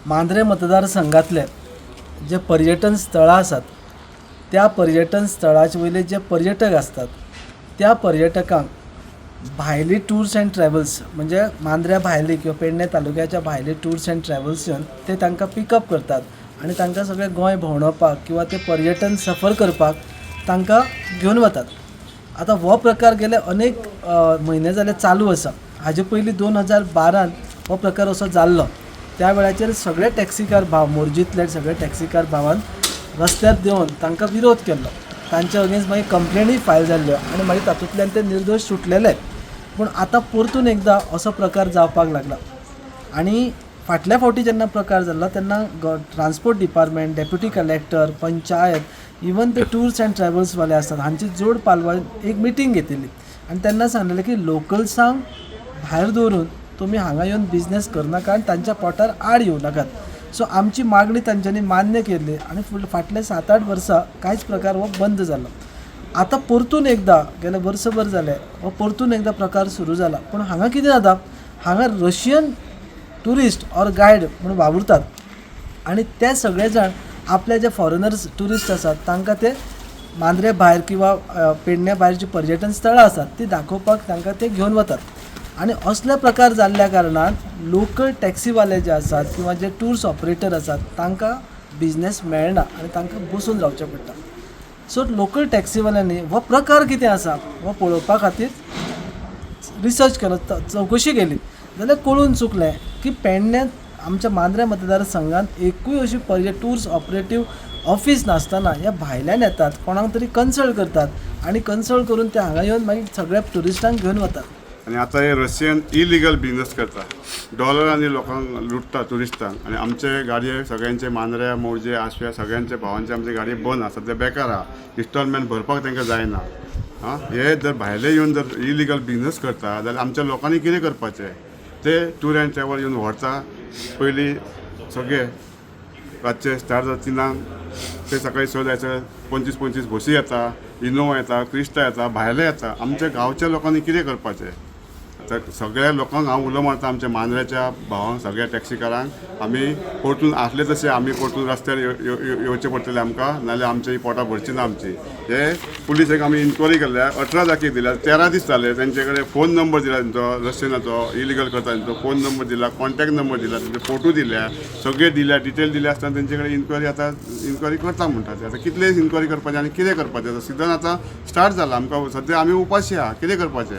मांद्रे मतदारसंघातले जे पर्यटन स्थळां आसात त्या पर्यटन स्थळाचे वयले जे पर्यटक असतात त्या पर्यटकांक भायली टूर्स अँड ट्रॅव्हल्स म्हणजे मांद्र्या भायली किंवा पेडणे तालुक्याच्या भायली टूर्स अँड ट्रॅव्हल्स येवन ते तांकां पिकअप करतात आणि तांकां सगळें गोंय भोंवडावपाक किंवा ते पर्यटन सफर करपाक तांकां घेवन वतात. आतां हो प्रकार गेले अनेक म्हयने जाले चालू आसा. हाजे पयलीं 2012 हो प्रकार असो जाल्लो. त्या वेळाचेर सगळे टॅक्सीकार भाव मोरजीतले सगळे टॅक्सीकार भावान रस्त्यार देवन तांकां विरोध केल्लो. तांचे अगेन्स्ट मागीर कंप्लेनी फायल जाल्ल्यो आनी मागीर तातूंतल्यान ते निर्दोश सुटलेले. पूण आतां परतून एकदां असो प्रकार जावपाक लागला आनी फाटल्या फावटी जेन्ना प्रकार जाल्लो तेन्ना transport department, deputy collector, panchayat, even ते टूर्स अँड ट्रॅव्हल्सवाले आसतात हांची जोड पालवान एक मिटींग घेतिल्ली आनी तेन्ना सांगलेलें की लोकल्सांक भायर दवरून तुमी हांगा येवन बिझनेस करनाका आनी तांच्या पोटार आड येवं नाकात. सो आमची मागणी तांच्यांनी मान्य केली आनी फाटले 7-8 वर्सां कांयच प्रकार हो बंद जालो. आतां परतून एकदां गेले वर्सभर जाले हो परतून एकदां प्रकार सुरू जाला. पूण हांगा कितें जाता, हांगा रशियन ट्युरिस्ट ऑर गायड म्हणून वावुरतात आनी ते सगळे जाण आपले जे फॉरेनर्स ट्युरिस्ट आसात तांकां ते मांद्रे भायर किंवा पेडण्या भायर जी पर्यटन स्थळां आसात ती दाखोवपाक तांकां ते घेवन वतात. आनी असले प्रकार जाल्ल्या कारणान लोकल टॅक्सीवाले जे आसात किंवा जे टूर्स ऑपरेटर आसात तांकां बिझनेस मेळना आनी तांकां बसून रावचें पडटा. सो लोकल टॅक्सीवाल्यांनी हो प्रकार कितें आसा हो पळोवपा खातीर रिसर्च केलो, चवकशी केली जाल्यार कळून चुकलें की पेडण्यात आमच्या मांद्र्या मतदारसंघात एकूय अशी टूर्स ऑपरेटीव ऑफीस नासतना ह्या भायल्यान येतात, कोणाक तरी कन्सल्ट करतात आनी कन्सल्ट करून ते हांगा येवन मागीर सगळ्या ट्युरिस्टांक घेवन वतात. आणि आता हे रशियन इलिगल बिझनेस करता, डॉलरांनी लोकांक लुटता ट्युरिस्टांक. आणि आमचे गाडये सगळ्यांचे मांद्र्या, मोरजे, आशव्या सगळ्यांचे भावांचे आमचे गाडये बंद आसा, ते बेकार आहा. इन्स्टॉलमेंट भरपाक तांकां जायना. हे जर भायले येवन जर इलिगल बिझनेस करता जाल्यार आमच्या लोकांनी कितें करपाचें? ते टूर अँड ट्रॅव्हल येवन व्हरता. पयलीं सगळे रातचे स्टार्ट जाता 3 ते सकाळी 6 जायसर 25-25 बसी येता, इनोवा येता, क्रिस्टा येता, भायले येता. आमच्या गांवच्या लोकांनी कितें करपाचें? तर सगळ्या लोकांक हांव उलो मारता, आमच्या मांद्र्याच्या भावांक, सगळ्या टॅक्सीकारांक आमी परतून आसले तशें आमी परतून रस्त्यार येवचें पडटलें आमकां, नाजाल्यार आमची ही पोटां भरची ना आमची. हे पुलिसेक आमी इन्क्वायरी केल्या, 18 जाके दिल्या, 13 दीस जाले. तेंचे कडेन फोन नंबर दिला तेंचो, रशियनाचो इलिगल करता तेंचो फोन नंबर दिला, कॉन्टॅक्ट नंबर दिला, तेंचे फोटो दिल्या, सगळे दिल्या, डिटेल दिले आसतना तेंचे कडेन इन्क्वायरी करता म्हणटा ते. आतां कितले इन्क्वायरी करपाचें आनी कितें करपाचें? सीजन आतां स्टार्ट जाला, आमकां सद्या आमी उपाशी आहा, कितें करपाचें?